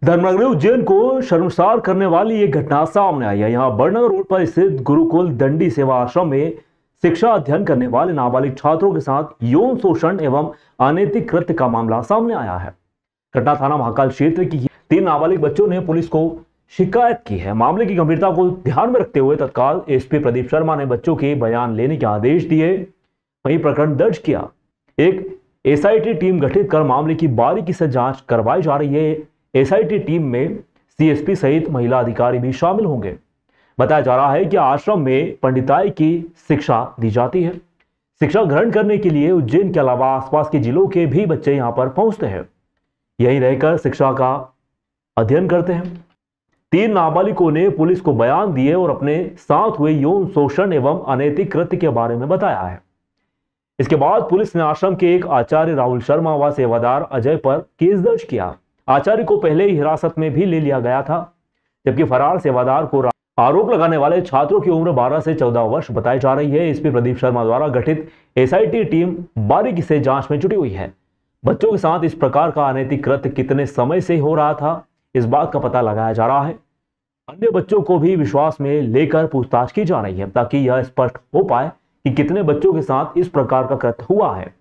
धर्मनगरी उज्जैन को शर्मसार करने वाली एक घटना सामने आई है। यहाँ बड़नगर रोड पर स्थित गुरुकुल दंडी सेवा आश्रम में शिक्षा अध्ययन करने वाले नाबालिग छात्रों के साथ यौन शोषण एवं अनैतिक कृत्य का मामला सामने आया है। घटना थाना महाकाल क्षेत्र की 3 नाबालिग बच्चों ने पुलिस को शिकायत की है। मामले की गंभीरता को ध्यान में रखते हुए तत्काल एसपी प्रदीप शर्मा ने बच्चों के बयान लेने के आदेश दिए, वहीं प्रकरण दर्ज किया। एक एसआईटी टीम गठित कर मामले की बारीकी से जांच करवाई जा रही है। एसआईटी टीम में सीएसपी सहित महिला अधिकारी भी शामिल होंगे। बताया जा रहा है कि आश्रम में पंडिताई की शिक्षा दी जाती है। शिक्षा ग्रहण करने के लिए उज्जैन के अलावा आसपास के जिलों के भी बच्चे यहां पर पहुंचते हैं, यहीं रहकर शिक्षा का अध्ययन करते हैं। 3 नाबालिगों ने पुलिस को बयान दिए और अपने साथ हुए यौन शोषण एवं अनैतिक कृत्य के बारे में बताया है। इसके बाद पुलिस ने आश्रम के एक आचार्य राहुल शर्मा व सेवादार अजय पर केस दर्ज किया। आचार्य को पहले ही हिरासत में भी ले लिया गया था, जबकि फरार सेवादार को आरोप लगाने वाले छात्रों की उम्र 12 से 14 वर्ष बताई जा रही है। एसपी प्रदीप शर्मा द्वारा गठित एसआईटी टीम बारीकी से जांच में जुटी हुई है। बच्चों के साथ इस प्रकार का अनैतिक कृत्य कितने समय से हो रहा था, इस बात का पता लगाया जा रहा है। अन्य बच्चों को भी विश्वास में लेकर पूछताछ की जा रही है, ताकि यह स्पष्ट हो पाए कि कितने बच्चों के साथ इस प्रकार का कृत्य हुआ है,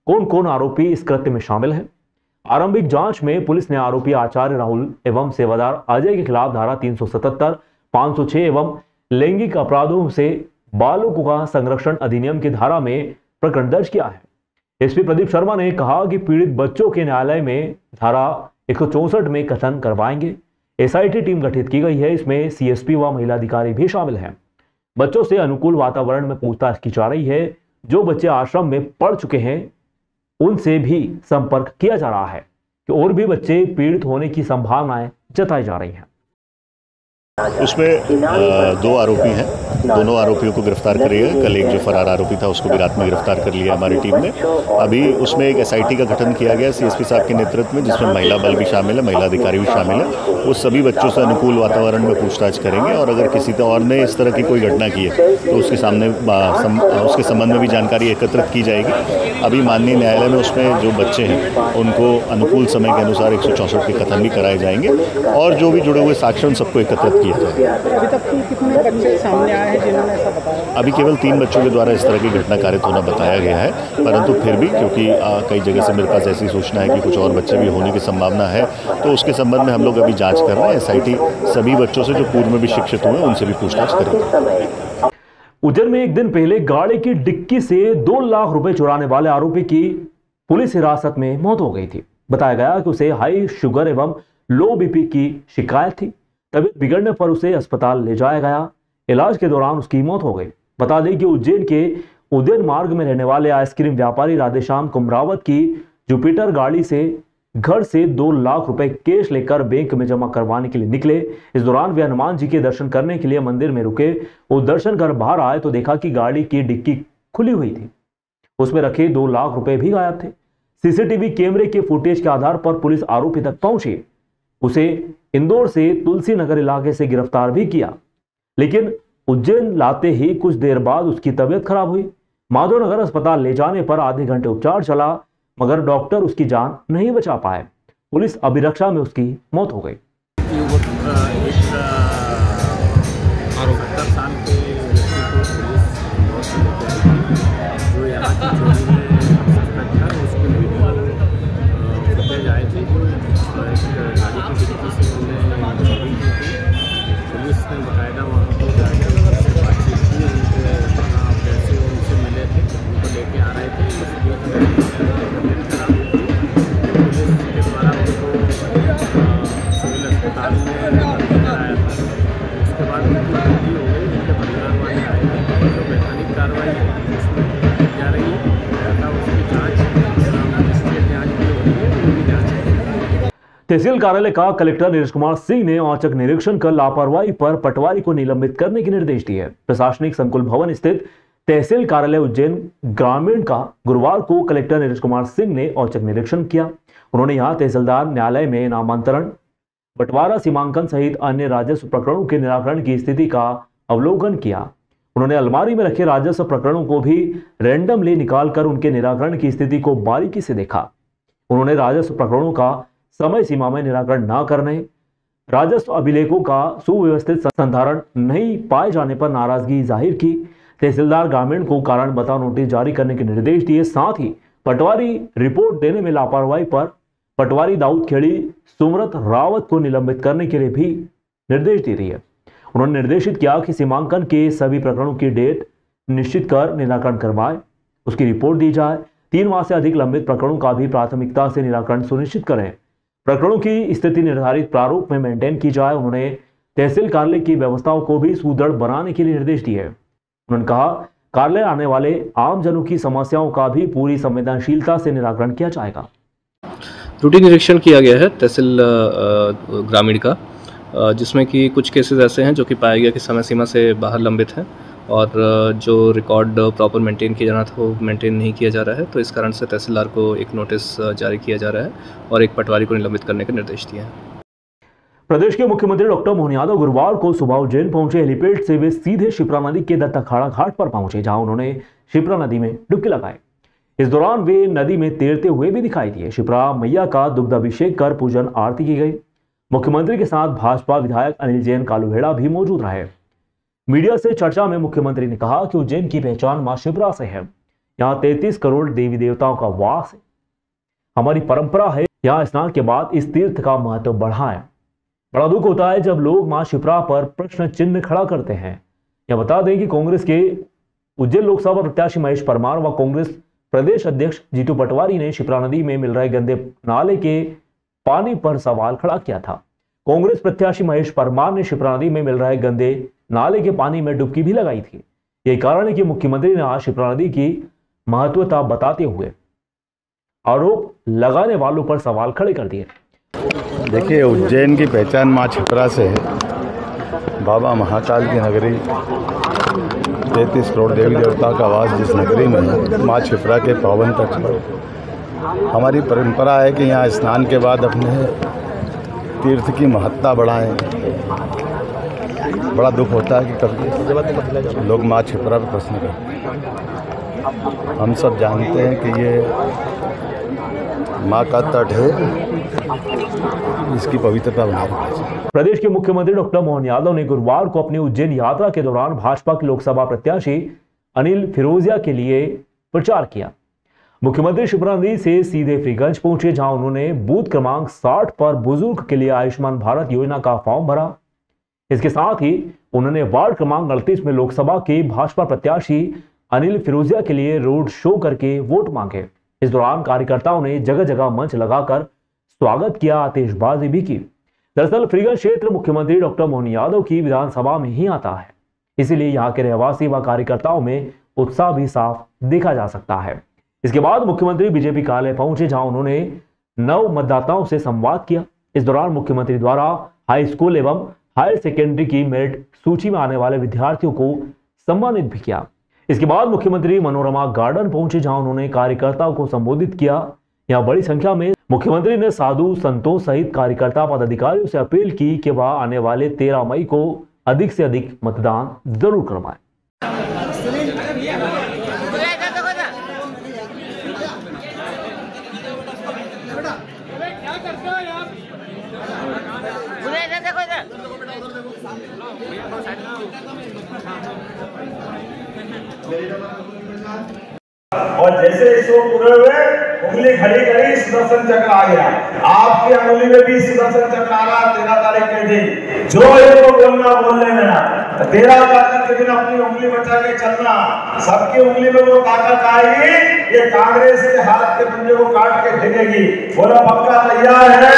कौन कौन आरोपी इस कृत्य में शामिल है। आरंभिक जांच में पुलिस ने आरोपी आचार्य राहुल एवं सेवादार अजय के खिलाफ धारा 377, 506 एवं लैंगिक अपराधों से बालकों का संरक्षण अधिनियम की धारा में प्रकरण दर्ज किया है। एसपी प्रदीप शर्मा ने कहा कि पीड़ित बच्चों के न्यायालय में धारा 164 में कथन करवाएंगे। एसआईटी टीम गठित की गई है, इसमें सीएसपी व महिला अधिकारी भी शामिल हैं। बच्चों से अनुकूल वातावरण में पूछताछ की जा रही है। जो बच्चे आश्रम में पढ़ चुके हैं उनसे भी संपर्क किया जा रहा है कि और भी बच्चे पीड़ित होने की संभावनाएं जताई जा रही हैं। उसमें 2 आरोपी हैं, दोनों आरोपियों को गिरफ्तार करिए। कल एक जो फरार आरोपी था उसको भी रात में गिरफ्तार कर लिया हमारी टीम ने। अभी उसमें एक एसआईटी का गठन किया गया सीएसपी साहब के नेतृत्व में, जिसमें महिला बल भी शामिल है, महिला अधिकारी भी शामिल है। वो सभी बच्चों से अनुकूल वातावरण में पूछताछ करेंगे और अगर किसी और ने इस तरह की कोई घटना की है तो उसके सामने उसके संबंध में भी जानकारी एकत्रित की जाएगी। अभी माननीय न्यायालय में उसमें जो बच्चे हैं उनको अनुकूल समय के अनुसार 164 के कथन भी कराए जाएंगे और जो भी जुड़े हुए साक्ष्य सबको एकत्रित किया जाए। अभी तक कितने बच्चे सामने आए हैं जिन्होंने ऐसा बताया? अभी केवल 3 बच्चों के द्वारा इस तरह की घटना कारित होना बताया गया है, परंतु फिर भी क्योंकि कई जगह से मेरे पास ऐसी सूचना है कि कुछ और बच्चे भी होने की संभावना है, तो उसके संबंध में हम लोग अभी जांच कर रहे हैं। एसआईटी सभी बच्चों से जो पूर्व में भी शिक्षित हुए उनसे भी पूछताछ करेंगे। उज्जैन में एक दिन पहले गाड़ी की डिक्की से 2 लाख रुपए चुराने वाले आरोपी की पुलिस हिरासत में मौत हो गई थी। बताया गया कि उसे हाई शुगर एवं लो बीपी की शिकायत थी। तबीयत बिगड़ने पर उसे अस्पताल ले जाया गया। इलाज के दौरान उसकी मौत हो गई। बता दें कि उज्जैन के उद्यान मार्ग में रहने वाले आइसक्रीम व्यापारी राधेश्याम कुमरावत की जुपिटर गाड़ी से घर से 2 लाख रुपए कैश लेकर बैंक में जमा करवाने के लिए निकले। इस दौरान वे हनुमान जी के दर्शन करने के लिए मंदिर में रुके। वो दर्शन कर बाहर आए तो देखा कि गाड़ी की डिक्की खुली हुई थी, उसमें रखे 2 लाख रुपए भी गायब थे। सीसीटीवी कैमरे के फुटेज के आधार पर पुलिस आरोपी तक पहुंची। उसे इंदौर से तुलसी नगर इलाके से गिरफ्तार भी किया, लेकिन उज्जैन लाते ही कुछ देर बाद उसकी तबीयत खराब हुई। माधवनगर अस्पताल ले जाने पर आधे घंटे उपचार चला, मगर डॉक्टर उसकी जान नहीं बचा पाए। पुलिस अभिरक्षा में उसकी मौत हो गई। बकायदा वहाँ पर जाकर उनसे बातचीत की, उनके पैसे उनसे मिले थे, उनको लेके आ रहे थे। इस बीच में तबीयत खराब हुई थी, पुलिस के द्वारा उनको सिविल अस्पताल में भर्ती कराया था। उसके बाद उनकी मृत्यु हो गई। उनके परिवार वाले आए हैं और जो वैधानिक कार्रवाई है उसमें की जा रही है तथा उसकी जाँच मजिस्ट्रेट जाँच भी हो रही है, उनकी जाँच है। तहसील कार्यालय का कलेक्टर नीरज कुमार सिंह ने औचक निरीक्षण कर लापरवाही पर पटवारी को निलंबित करने के निर्देश दिए। प्रशासनिक संकुल भवन स्थित तहसील कार्यालय उज्जैन ग्रामीण का गुरुवार को कलेक्टर नीरज कुमार सिंह ने औचक निरीक्षण किया। उन्होंने यहां तहसीलदार न्यायालय में नामांतरण, बंटवारा, सीमांकन सहित अन्य राजस्व प्रकरणों के निराकरण की स्थिति का अवलोकन किया। उन्होंने अलमारी में रखे राजस्व प्रकरणों को भी रैंडमली निकालकर उनके निराकरण की स्थिति को बारीकी से देखा। उन्होंने राजस्व प्रकरणों का समय सीमा में निराकरण न करने राजस्व अभिलेखों का सुव्यवस्थित संधारण नहीं पाए जाने पर नाराजगी जाहिर की। तहसीलदार ग्रामीण को कारण बताओ नोटिस जारी करने के निर्देश दिए। साथ ही पटवारी रिपोर्ट देने में लापरवाही पर पटवारी दाऊद खेड़ी सुमरत रावत को निलंबित करने के लिए भी निर्देश दे दिए। उन्होंने निर्देशित किया कि सीमांकन के सभी प्रकरणों की डेट निश्चित कर निराकरण करवाए, उसकी रिपोर्ट दी जाए। 3 माह से अधिक लंबित प्रकरणों का भी प्राथमिकता से निराकरण सुनिश्चित करें। प्रकरणों की स्थिति निर्धारित प्रारूप में मेंटेन की जाए। उन्होंने तहसील कार्यालय की व्यवस्थाओं को भी सुदृढ़ बनाने के लिए निर्देश दिए। उन्होंने कहा कार्यालय आने वाले आमजनों की समस्याओं का भी पूरी संवेदनशीलता से निराकरण किया जाएगा। रूटीन निरीक्षण किया गया है तहसील ग्रामीण का, जिसमें कि कुछ केसेस ऐसे हैं जो कि पाया गया कि समय सीमा से बाहर लंबित हैं और जो रिकॉर्ड प्रॉपर मेंटेन किया जाना था वो मेंटेन नहीं किया जा रहा है। तो इस कारण से तहसीलदार को एक नोटिस जारी किया जा रहा है और एक पटवारी को निलंबित करने के निर्देश दिए हैं। प्रदेश के मुख्यमंत्री डॉक्टर मोहन यादव गुरुवार को सुबह उज्जैन पहुंचे। हेलीपैड से वे सीधे शिप्रा नदी के दत्ताखाड़ा घाट पर पहुंचे, जहां उन्होंने शिप्रा नदी में डुबकी लगाई। इस दौरान वे नदी में तैरते हुए भी दिखाई दिए। शिप्रा मैया का दुग्धाभिषेक कर पूजन आरती की गई। मुख्यमंत्री के साथ भाजपा विधायक अनिल जैन कालूहेड़ा भी मौजूद रहे। मीडिया से चर्चा में मुख्यमंत्री ने कहा कि उज्जैन की पहचान मां शिप्रा से है। यहाँ 33 करोड़ देवी देवताओं का वास है। हमारी परंपरा है यहाँ स्नान के बाद इस तीर्थ का महत्व बढ़ा है। बड़ा दुख होता है जब लोग मां शिप्रा पर प्रश्न चिन्ह खड़ा करते हैं। यह बता दें कि कांग्रेस के उज्जैन लोकसभा प्रत्याशी महेश परमार व कांग्रेस प्रदेश अध्यक्ष जीतू पटवारी ने शिप्रा नदी में मिल रहे गंदे नाले के पानी पर सवाल खड़ा किया था। कांग्रेस प्रत्याशी महेश परमार ने शिप्रा नदी में मिल रहे गंदे नाले के पानी में डुबकी भी लगाई थी। यही कारण है कि मुख्यमंत्री ने आज शिप्रा नदी की महत्वता बताते हुए आरोप लगाने वालों पर सवाल खड़े कर दिए। देखिए, उज्जैन की पहचान मां शिप्रा से है। बाबा महाकाल की नगरी, 33 करोड़ देवी देवता का वास जिस नगरी में है, मां शिप्रा के पावन तट पर हमारी परंपरा है कि यहाँ स्नान के बाद अपने तीर्थ की महत्ता बढ़ाएं। बड़ा दुख होता है कि कभी लोग मां शिप्रा पर प्रश्न करते हैं। हम सब जानते हैं कि ये मां का तट है, इसकी पवित्रता बनाई रखनी। प्रदेश के मुख्यमंत्री डॉक्टर मोहन यादव ने गुरुवार को अपनी उज्जैन यात्रा के दौरान भाजपा के लोकसभा प्रत्याशी अनिल फिरोजिया के लिए प्रचार किया। मुख्यमंत्री शिप्रा नदी से सीधे फ्रीगंज पहुंचे, जहां उन्होंने बूथ क्रमांक 60 पर बुजुर्ग के लिए आयुष्मान भारत योजना का फॉर्म भरा। इसके साथ ही उन्होंने वार्ड क्रमांक 38 में लोकसभा के भाजपा प्रत्याशी अनिल फिरोजिया के लिए रोड शो करके वोट मांगे। इस दौरान कार्यकर्ताओं ने जगह जगह मंच लगाकर स्वागत किया, आतिशबाजी भी की। दरअसल फ्रीगंज क्षेत्र मुख्यमंत्री डॉक्टर मोहन यादव की विधानसभा में ही आता है, इसीलिए यहाँ के रहवासी व कार्यकर्ताओं में उत्साह भी साफ देखा जा सकता है। इसके बाद मुख्यमंत्री बीजेपी कार्यालय पहुंचे, जहां उन्होंने नव मतदाताओं से संवाद किया। इस दौरान मुख्यमंत्री द्वारा हाई स्कूल एवं हायर सेकेंडरी की मेरिट सूची में आने वाले विद्यार्थियों को सम्मानित भी किया। इसके बाद मुख्यमंत्री मनोरमा गार्डन पहुंचे, जहां उन्होंने कार्यकर्ताओं को संबोधित किया। यहां बड़ी संख्या में मुख्यमंत्री ने साधु संतों सहित कार्यकर्ता पदाधिकारियों से अपील की कि वह आने वाले 13 मई को अधिक से अधिक मतदान जरूर करवाएं। और जैसे इसको पूरे हुए उंगली खड़ी करी, सुदर्शन चक्र आ गया। आपकी उंगली में भी सुदर्शन चक्र आ रहा 13 तारीख के दिन। जो इनको बोलना बोलने देना, 13 तारीख के दिन अपनी उंगली बचा के चलना। सबकी उंगली में वो ताकत आएगी, ये कांग्रेस के हाथ के पंजे को काट के फेंकेगी। बोला पक्का तैयार है?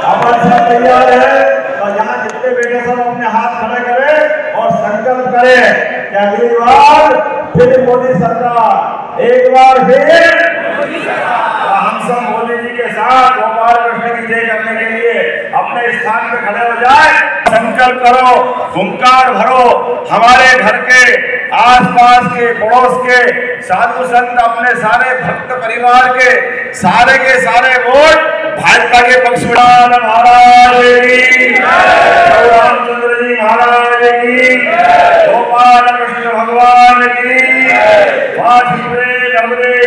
अपन सब तैयार है? तो यहाँ जितने बैठे सब अपने हाथ खड़े करें और संकल्प करें कि अगली बार फिर मोदी सरकार, एक बार फिर हम सब मोदी जी के साथ गोपाल कृष्ण की जय करने के लिए अपने स्थान पे खड़े हो जाए। संकल्प करो, हुंकार भरो। हमारे घर के आसपास के पड़ोस के साधु संत, अपने सारे भक्त परिवार के सारे वोट भाजपा के पक्ष में। महाराज की, रामचंद्र जी महाराज की, गोपाल कृष्ण भगवान की,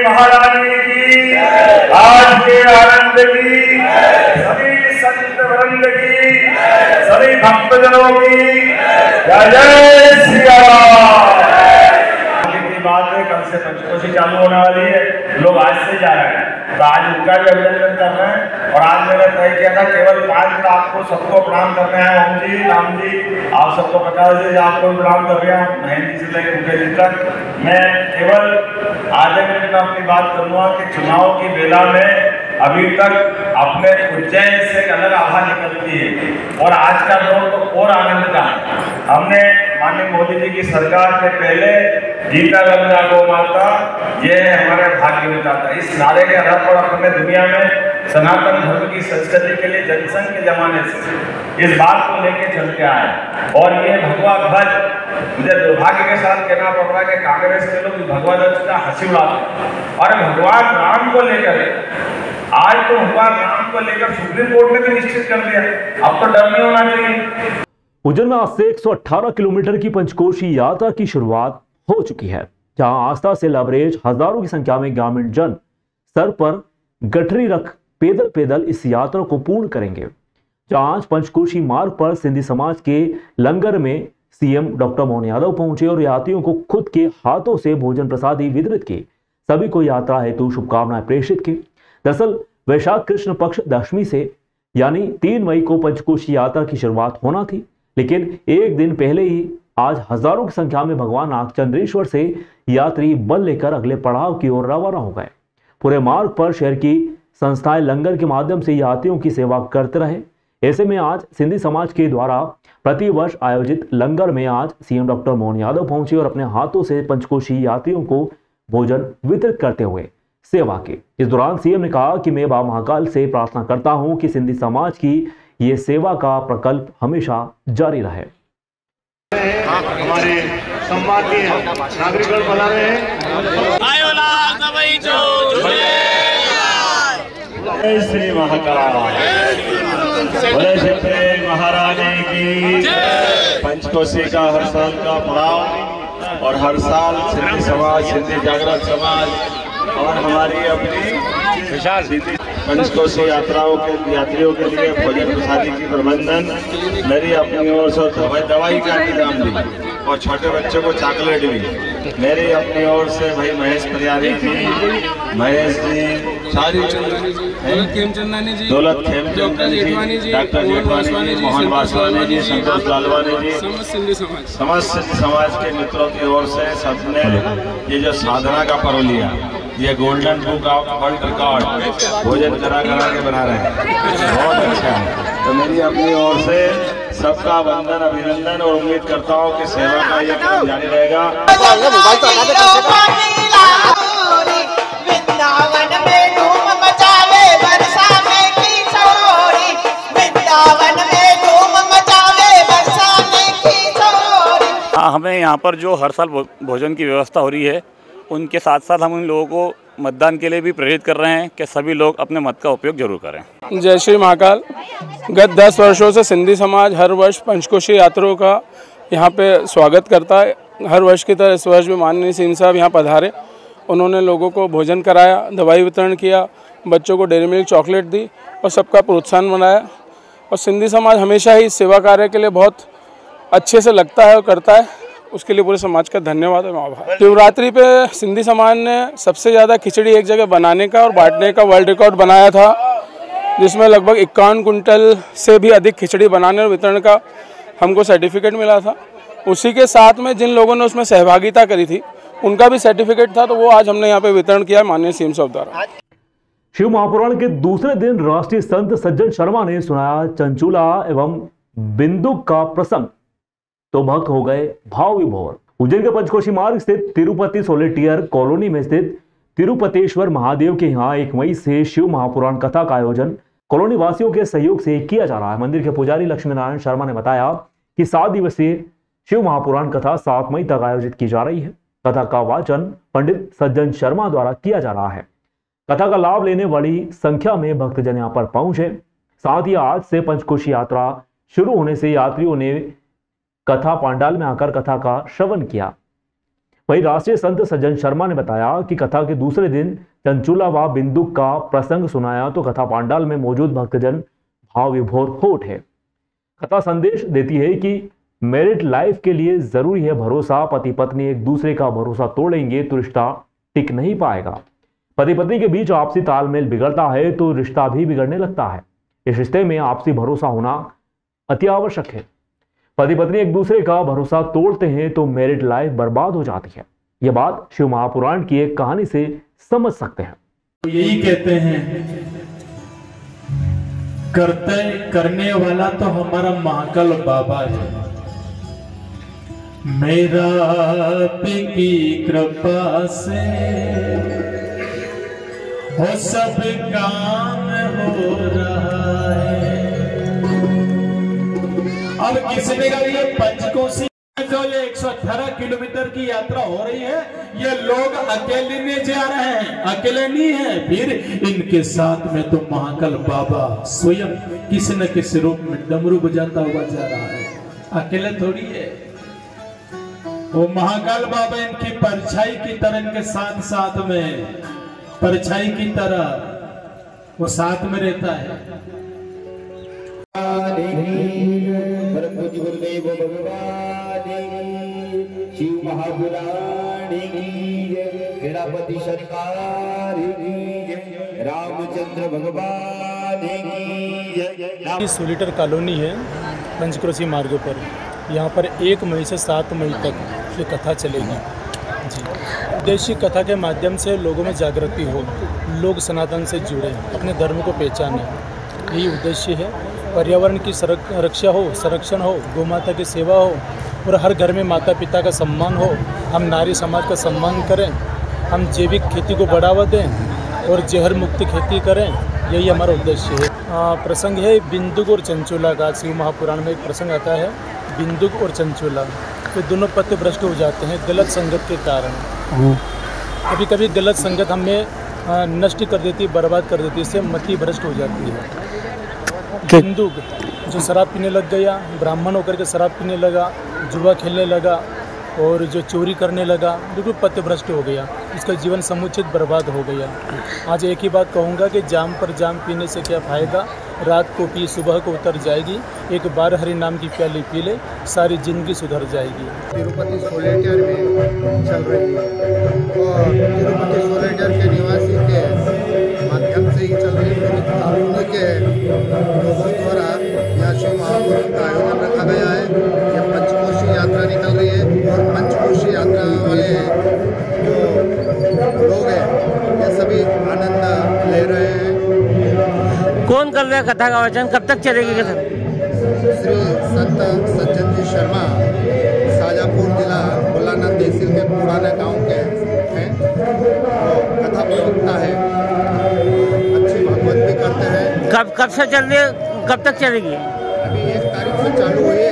महारानी की, आज के आनंद की, सभी संत वृंद की। सभी भक्तजनों की जय जय श्री राम। की बात है, कल से पंचकोशी चालू होने वाली है, लोग आज से जा रहे हैं, तो आज उनका भी अभिनंदन कर रहे हैं। और आज मैंने तय किया था केवल 5 मिनट आपको सबको प्रणाम करना है। ओम जी, राम जी, आप सबको प्रकाश जी, आपको प्रणाम कर रहे हैं, महेंद्र जी से लेकर मुकेश जी तक। मैं केवल आधे मिनट में अपनी बात करूंगा कि चुनाव की बेला में अभी तक अपने उज्जैन से एक अलग आभा निकलती है, और आज का दौर तो और आनंद का। हमने माननीय मोदी जी की सरकार के पहले गीता गंगा गौ माता ये है हमारे भाग्य विधाता, इस नारे के आधार पर अपने दुनिया में सनातन धर्म की संस्कृति के लिए जनसंघ के जमाने से इस बात को लेकर चलते आए। और ये भगवा ध्वज, मुझे दुर्भाग्य के साथ कहना पड़ रहा है कि कांग्रेस के लोग भगवा ध्वज का हंसी उड़ाते, और भगवान राम को लेकर आज तो भगवान राम को लेकर सुप्रीम कोर्ट ने भी निश्चित कर दिया, अब तो डर नहीं होना चाहिए। उज्जैन में आज से 118 किलोमीटर की पंचकोशी यात्रा की शुरुआत हो चुकी है, जहां आस्था से लबरेज हजारों की संख्या में ग्रामीण जन सर पर गठरी रख पैदल पैदल इस यात्रा को पूर्ण करेंगे। जहां आज पंचकोशी मार्ग पर सिंधी समाज के लंगर में सीएम डॉक्टर मोहन यादव पहुंचे और यात्रियों को खुद के हाथों से भोजन प्रसादी वितरित की, सभी को यात्रा हेतु शुभकामनाएं प्रेषित की। दरअसल वैशाख कृष्ण पक्ष दशमी से यानी 3 मई को पंचकोशी यात्रा की शुरुआत होना थी, लेकिन एक दिन पहले ही आज हजारों की संख्या में भगवान नागचंद्रेश्वर से यात्री बल लेकर अगले पड़ाव की ओर रवाना हो गए। पूरे मार्ग पर शहर की संस्थाएं लंगर के माध्यम से यात्रियों की सेवा करते रहे। ऐसे में आज सिंधी समाज के द्वारा प्रतिवर्ष आयोजित लंगर में आज सीएम डॉक्टर मोहन यादव पहुंचे और अपने हाथों से पंचकोशी यात्रियों को भोजन वितरित करते हुए सेवा की। इस दौरान सीएम ने कहा कि मैं बाबा महाकाल से प्रार्थना करता हूं कि सिंधी समाज की ये सेवा का प्रकल्प हमेशा जारी रहे। हमारे सम्मानीय नागरिकगण बना रहे हैं। जय श्री महाकाल, बोले शंकर महारानी की। पंचकोशी का हर साल का पड़ाव, और हर साल सिंधी समाज, सिंधी जागृत समाज और हमारी अपनी विशाल पंचकोशी यात्राओं के यात्रियों के लिए भोजन प्रसादी की प्रबंधन मेरी अपनी ओर से दवाई का इंतजाम भी, और छोटे बच्चों को चॉकलेट भी मेरी अपनी ओर से भाई महेश परियारी जी, महेश जी, सारी दौलत खेमचंदानी जी, डॉक्टर जेठवानी जी, मोहन वासवानी जी, संतोष लालवानी जी, समस्त समाज के मित्रों की ओर से सबने ये जो साधना का पर्व लिया, ये golden book of world record भोजन करा के बना रहे हैं, बहुत अच्छा है। तो मेरी अपनी ओर से सबका वंदन, अभिनंदन, और उम्मीद करता हूँ कि सेवा का ये काम जारी रहेगा। हमें यहाँ पर जो हर साल भोजन की व्यवस्था हो रही है, उनके साथ साथ हम उन लोगों को मतदान के लिए भी प्रेरित कर रहे हैं कि सभी लोग अपने मत का उपयोग जरूर करें। जय श्री महाकाल। गत 10 वर्षों से सिंधी समाज हर वर्ष पंचकोशी यात्रियों का यहाँ पे स्वागत करता है। हर वर्ष की तरह इस वर्ष भी माननीय सीएम साहब यहाँ पधारे, उन्होंने लोगों को भोजन कराया, दवाई वितरण किया, बच्चों को डेयरी मिल्क चॉकलेट दी और सबका प्रोत्साहन बनाया। और सिंधी समाज हमेशा ही सेवा कार्य के लिए बहुत अच्छे से लगता है और करता है, उसके लिए पूरे समाज का धन्यवाद और आभार। शिवरात्रि पे सिंधी समाज ने सबसे ज़्यादा खिचड़ी एक जगह बनाने का और बांटने का वर्ल्ड रिकॉर्ड बनाया था, जिसमें लगभग 51 कुंटल से भी अधिक खिचड़ी बनाने और वितरण का हमको सर्टिफिकेट मिला था। उसी के साथ में जिन लोगों ने उसमें सहभागिता करी थी उनका भी सर्टिफिकेट था, तो वो आज हमने यहाँ पे वितरण किया माननीय सीएम साहब द्वारा। शिव महापुराण के दूसरे दिन राष्ट्रीय संत सज्जन शर्मा ने सुनाया चंचूला एवं बिंदुक का प्रसंग, तो भक्त हो गए भाव विभोर। उज्जैन के पंचकोशी मार्ग स्थित तिरुपति सोलेटियर कॉलोनी में स्थित तिरुपतेश्वर महादेव के यहाँ 1 मई से शिव महापुराण कथा का आयोजन कॉलोनी वासियों के सहयोग से किया जा रहा है। मंदिर के पुजारी लक्ष्मी नारायण शर्मा ने बताया कि 7 दिवसीय शिव महापुराण कथा 7 मई तक आयोजित की जा रही है। कथा का वाचन पंडित सज्जन शर्मा द्वारा किया जा रहा है। कथा का लाभ लेने वाली संख्या में भक्तजन यहाँ पर पहुंचे। साथ ही आज से पंचकोशी यात्रा शुरू होने से यात्रियों ने कथा पांडाल में आकर कथा का श्रवण किया। वहीं राष्ट्रीय संत सज्जन शर्मा ने बताया कि कथा के दूसरे दिन चंचूला व बिंदुक का प्रसंग सुनाया, तो कथा पांडाल में मौजूद भक्तजन भाव विभोर हो उठे। कथा संदेश देती है कि मैरिड लाइफ के लिए जरूरी है भरोसा। पति पत्नी एक दूसरे का भरोसा तोड़ेंगे तो रिश्ता टिक नहीं पाएगा। पति पत्नी के बीच आपसी तालमेल बिगड़ता है तो रिश्ता भी बिगड़ने लगता है। इस रिश्ते में आपसी भरोसा होना अति आवश्यक है। पति पत्नी एक दूसरे का भरोसा तोड़ते हैं तो मैरिड लाइफ बर्बाद हो जाती है। यह बात शिव महापुराण की एक कहानी से समझ सकते हैं। यही कहते हैं, करने वाला तो हमारा महाकाल बाबा है। मेरा आपकी कृपा से वो सब काम हो रहा है। अब किसी ने कहा ये पंचकोशी जो ये 118 किलोमीटर की यात्रा हो रही है, ये लोग अकेले नहीं जा रहे हैं, अकेले नहीं है, फिर इनके साथ में तो महाकाल बाबा स्वयं किसी न किसी रूप में डमरू बजाता हुआ जा रहा है। अकेले थोड़ी है, वो महाकाल बाबा इनकी परछाई की तरह इनके साथ साथ में, परछाई की तरह वो साथ में रहता है। गुरुदेव भगवान शिव महापुराण गणपति सरकार रामचंद्र भगवान की। सोलिटर कॉलोनी है पंचक्रोशी मार्ग पर। यहाँ पर 1 मई से 7 मई तक ये कथा चलेगी जी। उद्देश्य कथा के माध्यम से लोगों में जागृति हो, लोग सनातन से जुड़े, अपने धर्म को पहचानें, यही उद्देश्य है। पर्यावरण की रक्षा हो, संरक्षण हो, गौ माता की सेवा हो और हर घर में माता पिता का सम्मान हो। हम नारी समाज का सम्मान करें, हम जैविक खेती को बढ़ावा दें और जहर मुक्त खेती करें, यही हमारा उद्देश्य है। प्रसंग है बिंदुक और चंचूला का। शिव महापुराण में एक प्रसंग आता है बिंदुक और चंचूला। तो दोनों पति भ्रष्ट हो जाते हैं गलत संगत के कारण। कभी कभी गलत संगत हमें नष्ट कर देती, बर्बाद कर देती, इससे मति भ्रष्ट हो जाती है। बिंदुक जो शराब पीने लग गया, ब्राह्मण होकर के शराब पीने लगा, जुआ खेलने लगा और जो चोरी करने लगा, बिल्कुल पथभ्रष्ट हो गया, उसका जीवन समुचित बर्बाद हो गया। आज एक ही बात कहूँगा कि जाम पर जाम पीने से क्या फ़ायदा, रात को पी सुबह को उतर जाएगी। एक बार हरि नाम की प्याली पी ले, सारी जिंदगी सुधर जाएगी। तिरुपति सोलेटर में चल रही है और तिरुपति सोलेटर के निवासी के माध्यम से ही चल रही है। कॉलोनी के लोगों द्वारा यहाँ शिव महापुराण का आयोजन रखा गया है। ये पंचकोशी यात्रा निकल रही है और पंचकोशी यात्रा वाले जो लोग हैं ये सभी आनंद ले रहे हैं। कौन कर रहा है कथा का आयोजन, कब तक चलेगी कथा? श्री संत सज्जन जी शर्मा शाजापुर जिला बुलानंद तहसील के पुराने गांव के हैं, कथा प्रवक्ता है, अच्छी भागवत भी करते हैं। कब से चल रही है, कब तक चलेगी? अभी 1 तारीख से चालू हुई है